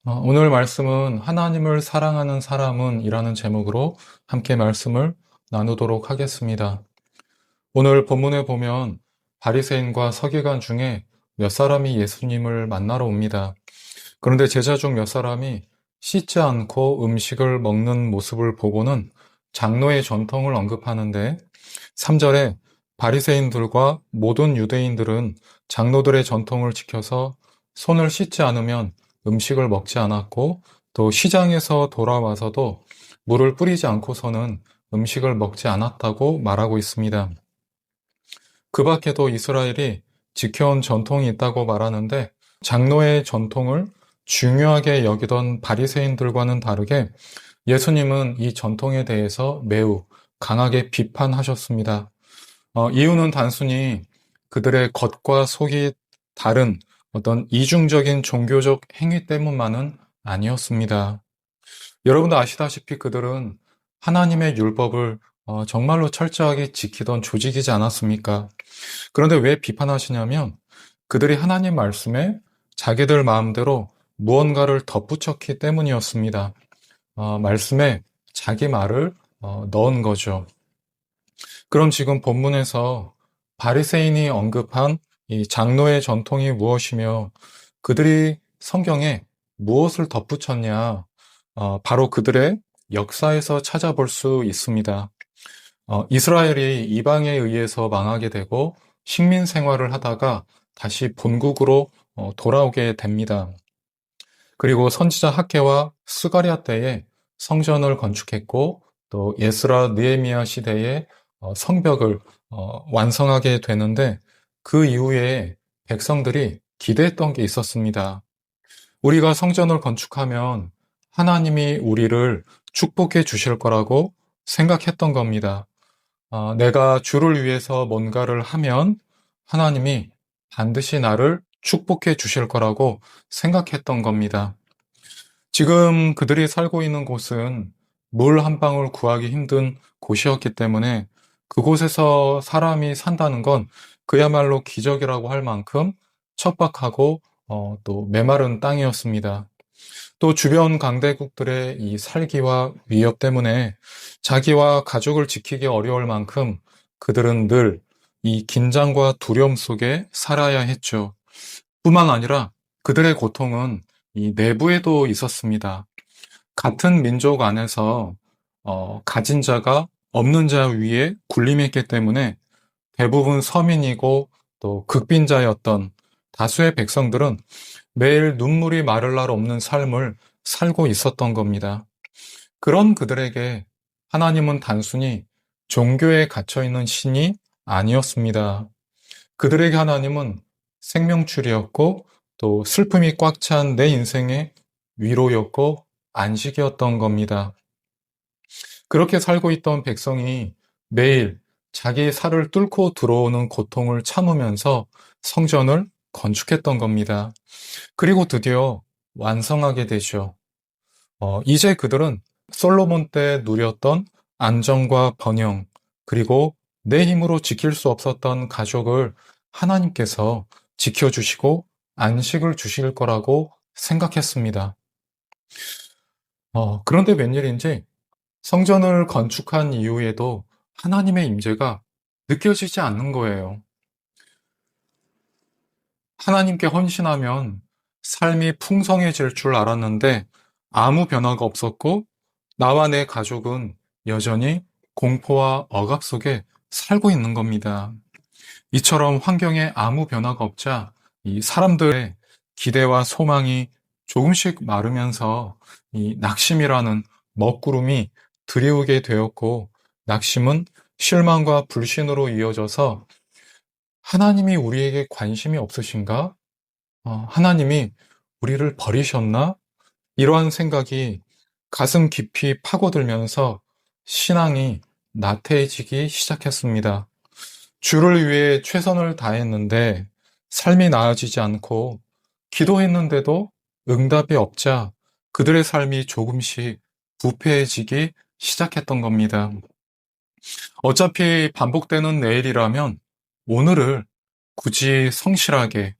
오늘 말씀은 하나님을 사랑하는 사람은 이라는 제목으로 함께 말씀을 나누도록 하겠습니다. 오늘 본문에 보면 바리새인과 서기관 중에 몇 사람이 예수님을 만나러 옵니다. 그런데 제자 중 몇 사람이 씻지 않고 음식을 먹는 모습을 보고는 장로의 전통을 언급하는데 3절에 바리새인들과 모든 유대인들은 장로들의 전통을 지켜서 손을 씻지 않으면 음식을 먹지 않았고 또 시장에서 돌아와서도 물을 뿌리지 않고서는 음식을 먹지 않았다고 말하고 있습니다. 그 밖에도 이스라엘이 지켜온 전통이 있다고 말하는데 장로의 전통을 중요하게 여기던 바리새인들과는 다르게 예수님은 이 전통에 대해서 매우 강하게 비판하셨습니다. 이유는 단순히 그들의 겉과 속이 다른 어떤 이중적인 종교적 행위 때문만은 아니었습니다. 여러분도 아시다시피 그들은 하나님의 율법을 정말로 철저하게 지키던 조직이지 않았습니까? 그런데 왜 비판하시냐면 그들이 하나님 말씀에 자기들 마음대로 무언가를 덧붙였기 때문이었습니다. 말씀에 자기 말을 넣은 거죠. 그럼 지금 본문에서 바리새인이 언급한 이 장로의 전통이 무엇이며 그들이 성경에 무엇을 덧붙였냐? 바로 그들의 역사에서 찾아볼 수 있습니다. 이스라엘이 이방에 의해서 망하게 되고 식민 생활을 하다가 다시 본국으로 돌아오게 됩니다. 그리고 선지자 학개와 스가랴 때에 성전을 건축했고 또 에스라 느헤미야 시대에 성벽을 완성하게 되는데 그 이후에 백성들이 기대했던 게 있었습니다. 우리가 성전을 건축하면 하나님이 우리를 축복해 주실 거라고 생각했던 겁니다. 내가 주를 위해서 뭔가를 하면 하나님이 반드시 나를 축복해 주실 거라고 생각했던 겁니다. 지금 그들이 살고 있는 곳은 물 한 방울 구하기 힘든 곳이었기 때문에 그곳에서 사람이 산다는 건 그야말로 기적이라고 할 만큼 척박하고 또 메마른 땅이었습니다. 또 주변 강대국들의 이 살기와 위협 때문에 자기와 가족을 지키기 어려울 만큼 그들은 늘 이 긴장과 두려움 속에 살아야 했죠. 뿐만 아니라 그들의 고통은 이 내부에도 있었습니다. 같은 민족 안에서 가진 자가 없는 자 위에 군림했기 때문에 대부분 서민이고 또 극빈자였던 다수의 백성들은 매일 눈물이 마를 날 없는 삶을 살고 있었던 겁니다. 그런 그들에게 하나님은 단순히 종교에 갇혀 있는 신이 아니었습니다. 그들에게 하나님은 생명줄이었고 또 슬픔이 꽉 찬 내 인생의 위로였고 안식이었던 겁니다. 그렇게 살고 있던 백성이 매일 자기 살을 뚫고 들어오는 고통을 참으면서 성전을 건축했던 겁니다. 그리고 드디어 완성하게 되죠. 이제 그들은 솔로몬 때 누렸던 안정과 번영, 그리고 내 힘으로 지킬 수 없었던 가족을 하나님께서 지켜주시고 안식을 주실 거라고 생각했습니다. 그런데 웬일인지 성전을 건축한 이후에도 하나님의 임재가 느껴지지 않는 거예요. 하나님께 헌신하면 삶이 풍성해질 줄 알았는데 아무 변화가 없었고 나와 내 가족은 여전히 공포와 억압 속에 살고 있는 겁니다. 이처럼 환경에 아무 변화가 없자 이 사람들의 기대와 소망이 조금씩 마르면서 이 낙심이라는 먹구름이 드리우게 되었고 낙심은 실망과 불신으로 이어져서 하나님이 우리에게 관심이 없으신가? 하나님이 우리를 버리셨나? 이러한 생각이 가슴 깊이 파고들면서 신앙이 나태해지기 시작했습니다. 주를 위해 최선을 다했는데 삶이 나아지지 않고 기도했는데도 응답이 없자 그들의 삶이 조금씩 부패해지기 시작했던 겁니다. 어차피 반복되는 내일이라면 오늘을 굳이 성실하게,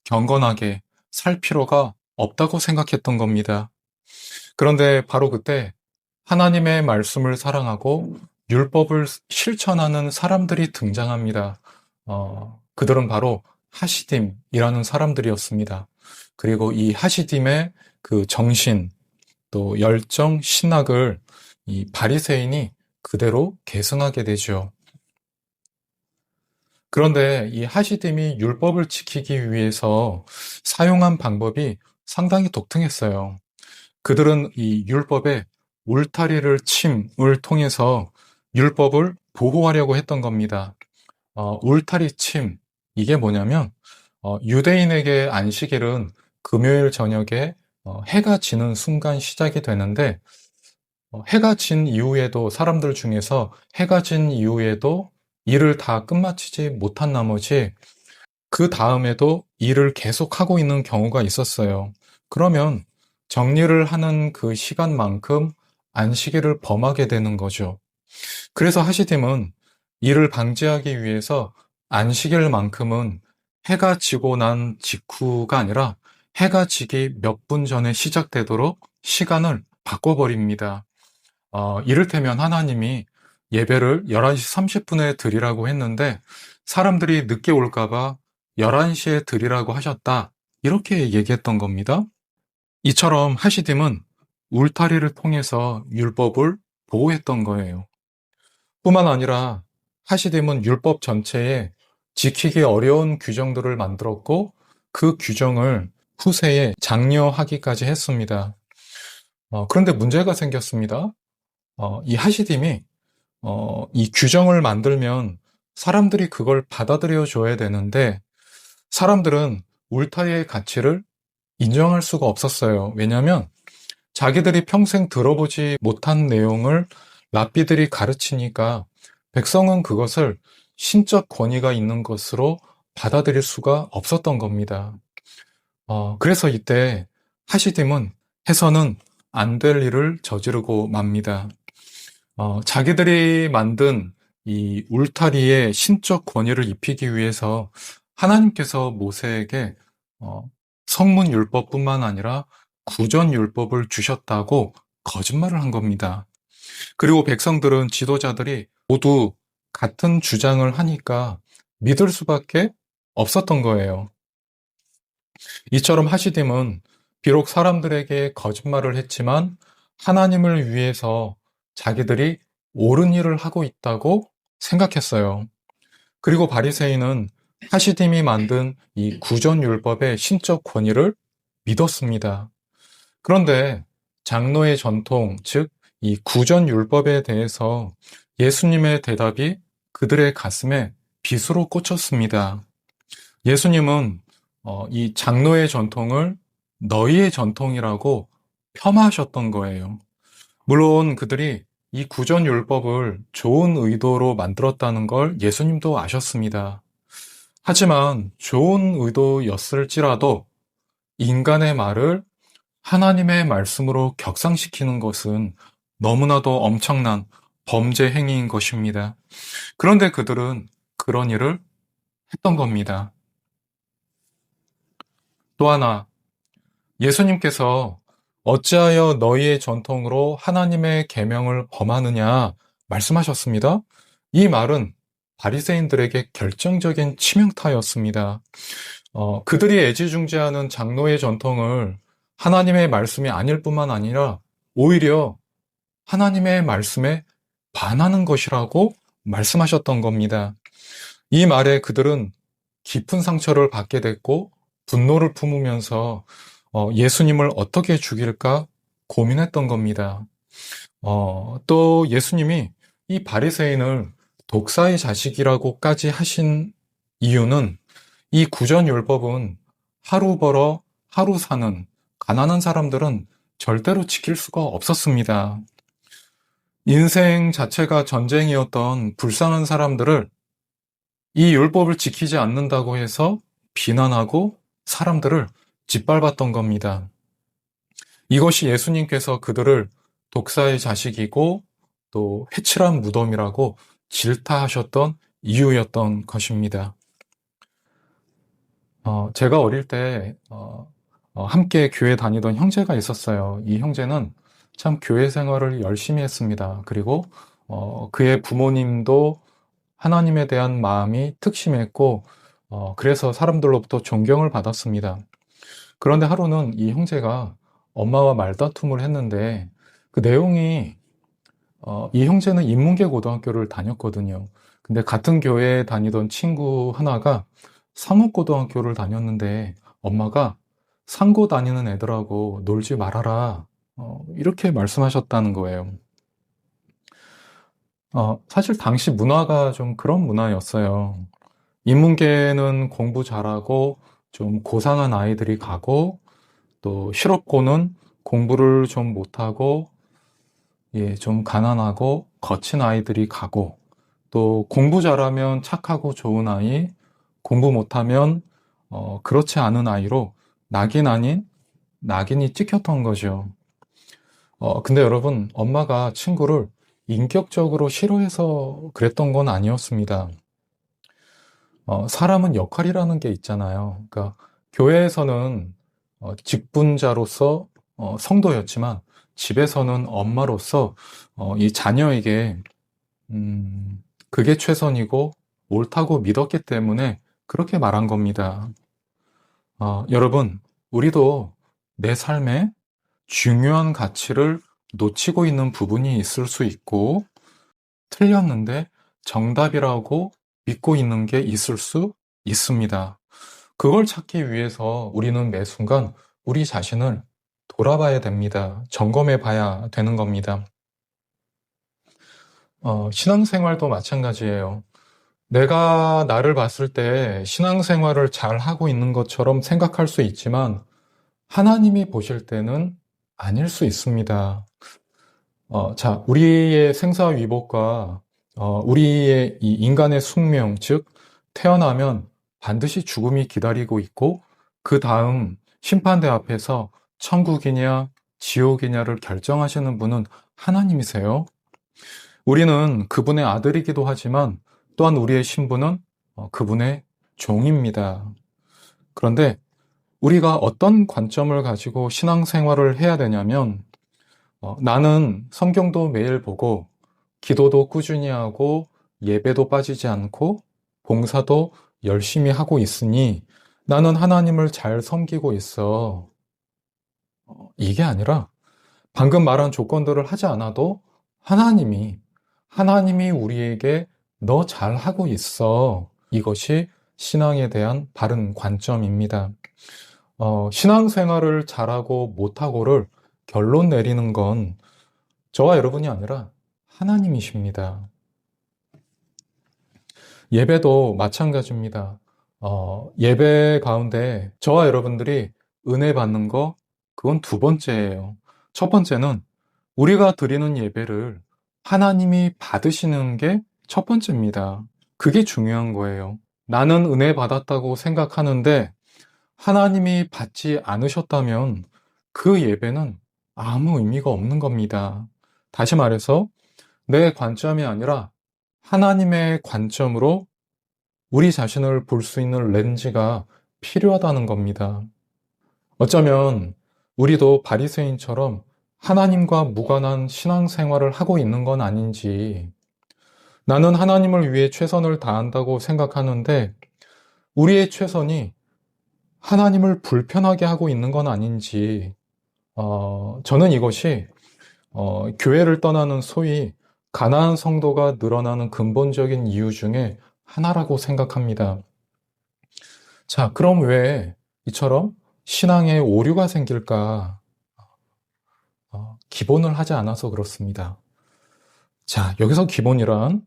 경건하게 살 필요가 없다고 생각했던 겁니다. 그런데 바로 그때 하나님의 말씀을 사랑하고 율법을 실천하는 사람들이 등장합니다. 그들은 바로 하시딤이라는 사람들이었습니다. 그리고 이 하시딤의 그 정신, 또 열정, 신학을 이 바리새인이 그대로 계승하게 되죠. 그런데 이 하시딤이 율법을 지키기 위해서 사용한 방법이 상당히 독특했어요. 그들은 이 율법의 울타리를 침을 통해서 율법을 보호하려고 했던 겁니다. 울타리 침, 이게 뭐냐면, 유대인에게 안식일은 금요일 저녁에 해가 지는 순간 시작이 되는데, 해가 진 이후에도 사람들 중에서 해가 진 이후에도 일을 다 끝마치지 못한 나머지 그 다음에도 일을 계속하고 있는 경우가 있었어요. 그러면 정리를 하는 그 시간만큼 안식일을 범하게 되는 거죠. 그래서 하시딤은 이를 방지하기 위해서 안식일만큼은 해가 지고 난 직후가 아니라 해가 지기 몇 분 전에 시작되도록 시간을 바꿔버립니다. 이를테면 하나님이 예배를 11시 30분에 드리라고 했는데 사람들이 늦게 올까봐 11시에 드리라고 하셨다. 이렇게 얘기했던 겁니다. 이처럼 하시딤은 울타리를 통해서 율법을 보호했던 거예요. 뿐만 아니라 하시딤은 율법 전체에 지키기 어려운 규정들을 만들었고 그 규정을 후세에 장려하기까지 했습니다. 그런데 문제가 생겼습니다. 이 하시딤이 이 규정을 만들면 사람들이 그걸 받아들여 줘야 되는데 사람들은 울타리의 가치를 인정할 수가 없었어요. 왜냐하면 자기들이 평생 들어보지 못한 내용을 랍비들이 가르치니까 백성은 그것을 신적 권위가 있는 것으로 받아들일 수가 없었던 겁니다. 그래서 이때 하시딤은 해서는 안 될 일을 저지르고 맙니다. 자기들이 만든 이 울타리에 신적 권위를 입히기 위해서 하나님께서 모세에게 성문율법뿐만 아니라 구전율법을 주셨다고 거짓말을 한 겁니다. 그리고 백성들은 지도자들이 모두 같은 주장을 하니까 믿을 수밖에 없었던 거예요. 이처럼 하시딤은 비록 사람들에게 거짓말을 했지만 하나님을 위해서 자기들이 옳은 일을 하고 있다고 생각했어요. 그리고 바리새인은 하시딤이 만든 이 구전율법의 신적 권위를 믿었습니다. 그런데 장로의 전통, 즉 이 구전율법에 대해서 예수님의 대답이 그들의 가슴에 빗으로 꽂혔습니다. 예수님은 이 장로의 전통을 너희의 전통이라고 폄하하셨던 거예요. 물론 그들이 이 구전율법을 좋은 의도로 만들었다는 걸 예수님도 아셨습니다. 하지만 좋은 의도였을지라도 인간의 말을 하나님의 말씀으로 격상시키는 것은 너무나도 엄청난 범죄 행위인 것입니다. 그런데 그들은 그런 일을 했던 겁니다. 또 하나, 예수님께서 어찌하여 너희의 전통으로 하나님의 계명을 범하느냐 말씀하셨습니다. 이 말은 바리새인들에게 결정적인 치명타였습니다. 그들이 애지중지하는 장로의 전통을 하나님의 말씀이 아닐 뿐만 아니라 오히려 하나님의 말씀에 반하는 것이라고 말씀하셨던 겁니다. 이 말에 그들은 깊은 상처를 받게 됐고 분노를 품으면서 예수님을 어떻게 죽일까 고민했던 겁니다. 또 예수님이 이 바리새인을 독사의 자식이라고까지 하신 이유는 이 구전율법은 하루 벌어 하루 사는 가난한 사람들은 절대로 지킬 수가 없었습니다. 인생 자체가 전쟁이었던 불쌍한 사람들을 이 율법을 지키지 않는다고 해서 비난하고 사람들을 짓밟았던 겁니다. 이것이 예수님께서 그들을 독사의 자식이고 또 회칠한 무덤이라고 질타하셨던 이유였던 것입니다. 제가 어릴 때 함께 교회 다니던 형제가 있었어요. 이 형제는 참 교회 생활을 열심히 했습니다. 그리고 그의 부모님도 하나님에 대한 마음이 특심했고, 그래서 사람들로부터 존경을 받았습니다. 그런데 하루는 이 형제가 엄마와 말다툼을 했는데, 그 내용이, 이 형제는 인문계 고등학교를 다녔거든요. 근데 같은 교회에 다니던 친구 하나가 상업고등학교를 다녔는데, 엄마가 상고 다니는 애들하고 놀지 말아라. 이렇게 말씀하셨다는 거예요. 사실 당시 문화가 좀 그런 문화였어요. 인문계는 공부 잘하고 좀 고상한 아이들이 가고, 또 실업고는 공부를 좀 못하고, 예, 좀 가난하고 거친 아이들이 가고, 또 공부 잘하면 착하고 좋은 아이, 공부 못하면 그렇지 않은 아이로 낙인 아닌 낙인이 찍혔던 거죠. 근데 여러분, 엄마가 친구를 인격적으로 싫어해서 그랬던 건 아니었습니다. 사람은 역할이라는 게 있잖아요. 그러니까 교회에서는 직분자로서 성도였지만 집에서는 엄마로서 이 자녀에게 그게 최선이고 옳다고 믿었기 때문에 그렇게 말한 겁니다. 여러분, 우리도 내 삶에 중요한 가치를 놓치고 있는 부분이 있을 수 있고, 틀렸는데 정답이라고 믿고 있는 게 있을 수 있습니다. 그걸 찾기 위해서 우리는 매 순간 우리 자신을 돌아봐야 됩니다. 점검해 봐야 되는 겁니다. 신앙생활도 마찬가지예요. 내가 나를 봤을 때 신앙생활을 잘 하고 있는 것처럼 생각할 수 있지만 하나님이 보실 때는 아닐 수 있습니다. 자, 우리의 생사위복과 우리의 이 인간의 숙명, 즉 태어나면 반드시 죽음이 기다리고 있고 그 다음 심판대 앞에서 천국이냐 지옥이냐를 결정하시는 분은 하나님이세요. 우리는 그분의 아들이기도 하지만 또한 우리의 신분은 그분의 종입니다. 그런데 우리가 어떤 관점을 가지고 신앙생활을 해야 되냐면 나는 성경도 매일 보고 기도도 꾸준히 하고 예배도 빠지지 않고 봉사도 열심히 하고 있으니 나는 하나님을 잘 섬기고 있어. 이게 아니라 방금 말한 조건들을 하지 않아도 하나님이 우리에게 너 잘하고 있어. 이것이 신앙에 대한 바른 관점입니다. 신앙생활을 잘하고 못하고를 결론 내리는 건 저와 여러분이 아니라 하나님이십니다. 예배도 마찬가지입니다. 예배 가운데 저와 여러분들이 은혜 받는 거, 그건 두 번째예요. 첫 번째는 우리가 드리는 예배를 하나님이 받으시는 게 첫 번째입니다. 그게 중요한 거예요. 나는 은혜 받았다고 생각하는데 하나님이 받지 않으셨다면 그 예배는 아무 의미가 없는 겁니다. 다시 말해서 내 관점이 아니라 하나님의 관점으로 우리 자신을 볼 수 있는 렌즈가 필요하다는 겁니다. 어쩌면 우리도 바리새인처럼 하나님과 무관한 신앙생활을 하고 있는 건 아닌지, 나는 하나님을 위해 최선을 다한다고 생각하는데 우리의 최선이 하나님을 불편하게 하고 있는 건 아닌지, 저는 이것이 교회를 떠나는 소위 가나안 성도가 늘어나는 근본적인 이유 중에 하나라고 생각합니다. 자, 그럼 왜 이처럼 신앙에 오류가 생길까? 기본을 하지 않아서 그렇습니다. 자, 여기서 기본이란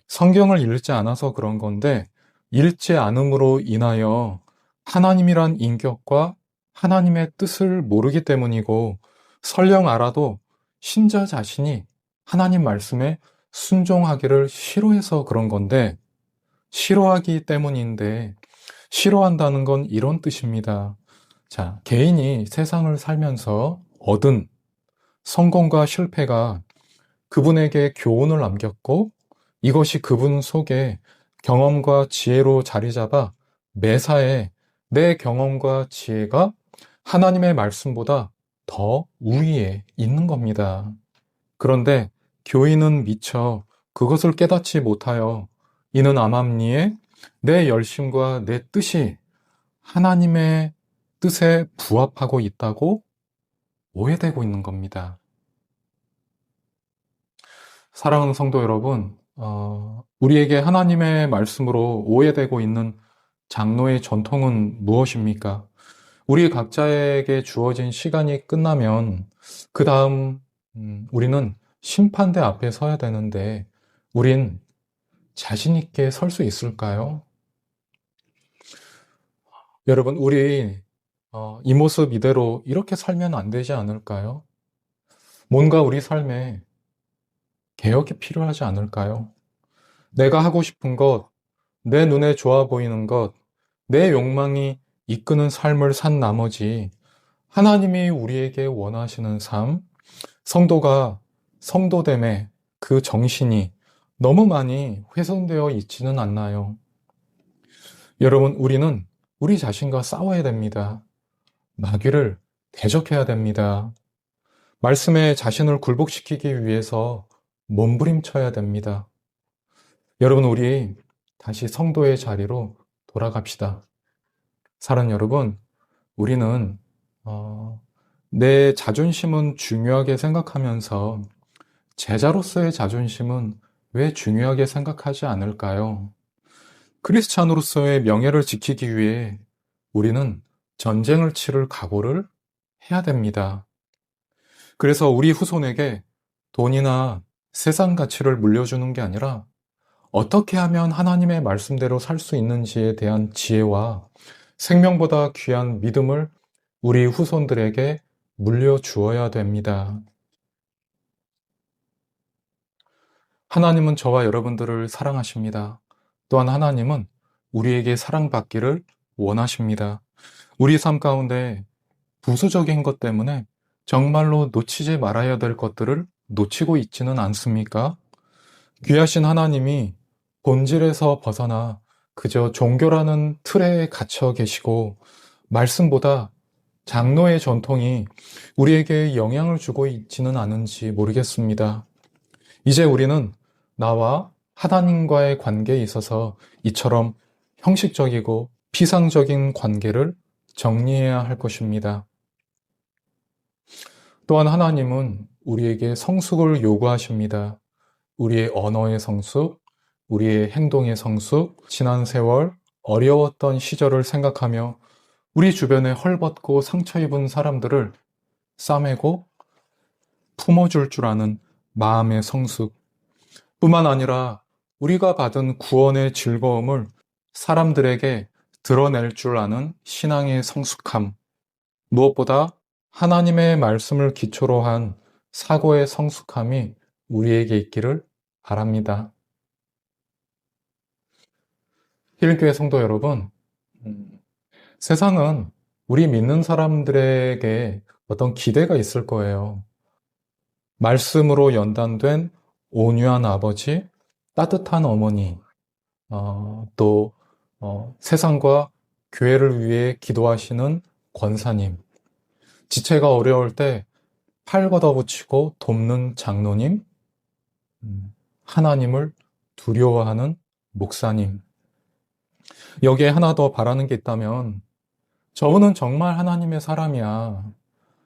성경을 읽지 않아서 그런 건데, 읽지 않음으로 인하여 하나님이란 인격과 하나님의 뜻을 모르기 때문이고, 설령 알아도 신자 자신이 하나님 말씀에 순종하기를 싫어해서 그런 건데, 싫어하기 때문인데, 싫어한다는 건 이런 뜻입니다. 자, 개인이 세상을 살면서 얻은 성공과 실패가 그분에게 교훈을 남겼고, 이것이 그분 속에 경험과 지혜로 자리 잡아 매사에 내 경험과 지혜가 하나님의 말씀보다 더 우위에 있는 겁니다. 그런데 교인은 미처 그것을 깨닫지 못하여 이는 암암리에 내 열심과 내 뜻이 하나님의 뜻에 부합하고 있다고 오해되고 있는 겁니다. 사랑하는 성도 여러분, 우리에게 하나님의 말씀으로 오해되고 있는 장로의 전통은 무엇입니까? 우리 각자에게 주어진 시간이 끝나면 그 다음 우리는 심판대 앞에 서야 되는데 우린 자신 있게 설 수 있을까요? 여러분, 우리 이 모습 이대로 이렇게 살면 안 되지 않을까요? 뭔가 우리 삶에 개혁이 필요하지 않을까요? 내가 하고 싶은 것, 내 눈에 좋아 보이는 것, 내 욕망이 이끄는 삶을 산 나머지 하나님이 우리에게 원하시는 삶, 성도가 성도됨의 그 정신이 너무 많이 훼손되어 있지는 않나요? 여러분, 우리는 우리 자신과 싸워야 됩니다. 마귀를 대적해야 됩니다. 말씀에 자신을 굴복시키기 위해서 몸부림쳐야 됩니다. 여러분, 우리 다시 성도의 자리로 돌아갑시다. 사랑하는 여러분, 우리는 내 자존심은 중요하게 생각하면서 제자로서의 자존심은 왜 중요하게 생각하지 않을까요? 크리스찬으로서의 명예를 지키기 위해 우리는 전쟁을 치를 각오를 해야 됩니다. 그래서 우리 후손에게 돈이나 세상 가치를 물려주는 게 아니라 어떻게 하면 하나님의 말씀대로 살 수 있는지에 대한 지혜와 생명보다 귀한 믿음을 우리 후손들에게 물려주어야 됩니다. 하나님은 저와 여러분들을 사랑하십니다. 또한 하나님은 우리에게 사랑받기를 원하십니다. 우리 삶 가운데 부수적인 것 때문에 정말로 놓치지 말아야 될 것들을 놓치고 있지는 않습니까? 귀하신 하나님이 본질에서 벗어나 그저 종교라는 틀에 갇혀 계시고 말씀보다 장로의 전통이 우리에게 영향을 주고 있지는 않은지 모르겠습니다. 이제 우리는 나와 하나님과의 관계에 있어서 이처럼 형식적이고 피상적인 관계를 정리해야 할 것입니다. 또한 하나님은 우리에게 성숙을 요구하십니다. 우리의 언어의 성숙, 우리의 행동의 성숙, 지난 세월 어려웠던 시절을 생각하며 우리 주변에 헐벗고 상처 입은 사람들을 싸매고 품어줄 줄 아는 마음의 성숙, 뿐만 아니라 우리가 받은 구원의 즐거움을 사람들에게 드러낼 줄 아는 신앙의 성숙함, 무엇보다 하나님의 말씀을 기초로 한 사고의 성숙함이 우리에게 있기를 바랍니다. 힐교회 성도 여러분, 세상은 우리 믿는 사람들에게 어떤 기대가 있을 거예요. 말씀으로 연단된 온유한 아버지, 따뜻한 어머니, 또 세상과 교회를 위해 기도하시는 권사님, 지체가 어려울 때 팔 걷어붙이고 돕는 장로님, 하나님을 두려워하는 목사님. 여기에 하나 더 바라는 게 있다면 저분은 정말 하나님의 사람이야.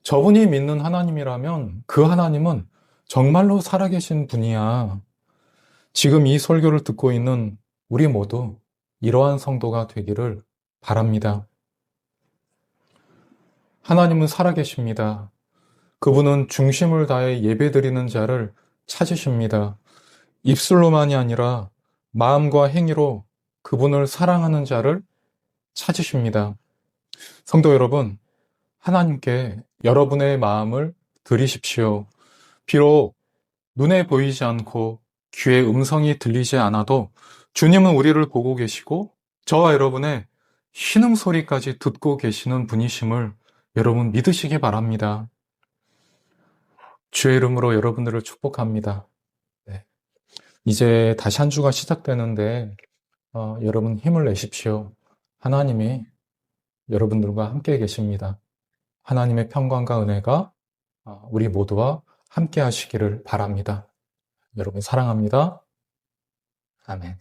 저분이 믿는 하나님이라면 그 하나님은 정말로 살아계신 분이야. 지금 이 설교를 듣고 있는 우리 모두 이러한 성도가 되기를 바랍니다. 하나님은 살아계십니다. 그분은 중심을 다해 예배드리는 자를 찾으십니다. 입술로만이 아니라 마음과 행위로 그분을 사랑하는 자를 찾으십니다. 성도 여러분, 하나님께 여러분의 마음을 드리십시오. 비록 눈에 보이지 않고 귀에 음성이 들리지 않아도 주님은 우리를 보고 계시고 저와 여러분의 신음소리까지 듣고 계시는 분이심을 여러분 믿으시기 바랍니다. 주의 이름으로 여러분들을 축복합니다. 네. 이제 다시 한 주가 시작되는데 여러분 힘을 내십시오. 하나님이 여러분들과 함께 계십니다. 하나님의 평강과 은혜가 우리 모두와 함께 하시기를 바랍니다. 여러분 사랑합니다. 아멘.